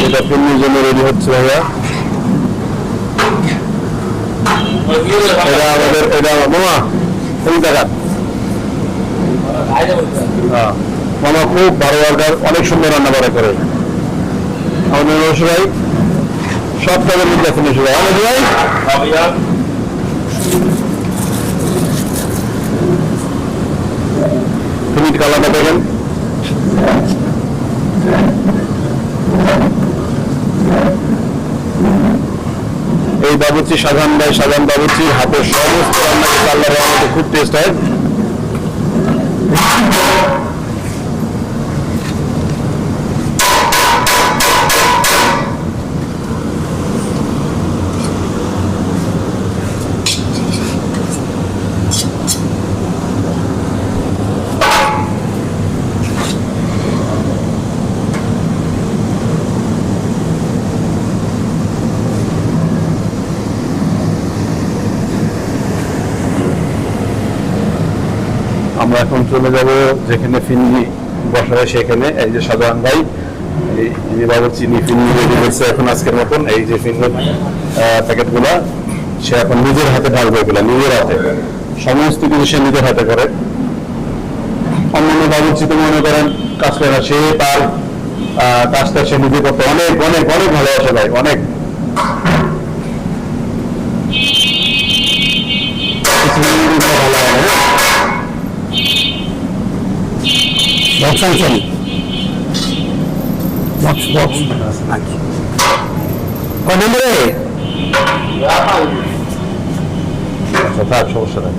এটা ফিল্মের জন্য রেডি হচ্ছে ভাইয়া। এটা আমাদের এটা মামা কোন জায়গা? মামা খুব ভালো অর্ডার, অনেক সুন্দর রান্না বাড়া করে আমাদের ভাই। সব টাকার মধ্যে ফিনিশ ভাই আমাদের ভাই। ফিনিট কালারটা দেখেন। এই বাবুর্চি সাধারণ ভাই, সাধারণ বাবুর্চির হাতের সমস্ত রান্না আল্লাহর রহমতে খুব টেস্ট হয়। আমরা এখন চলে যাব যেখানে ফিন্নি বসা হয় সেখানে। এই যে সাধারণ ভাই, এই বাবুর চিনি ফিন্নি রেডি করছে এখন আজকের মতন। এই যে ফিন্নির প্যাকেটগুলা সে এখন নিজের হাতে ঢালবে, এগুলা নিজের হাতে, সমস্ত কিছু সে নিজের হাতে করে। অন্যান্য বাবুর্চি তো মনে করেন কাজ করে না, সে তার কাজটা সে নিজে করতে অনেক অনেক অনেক ভালোবাসে ভাই, অনেক। ভালো হয় না বক্স আনছেন? বক্স বক্স কয় নম্বরে? আচ্ছা থাক, সমস্যা নেই।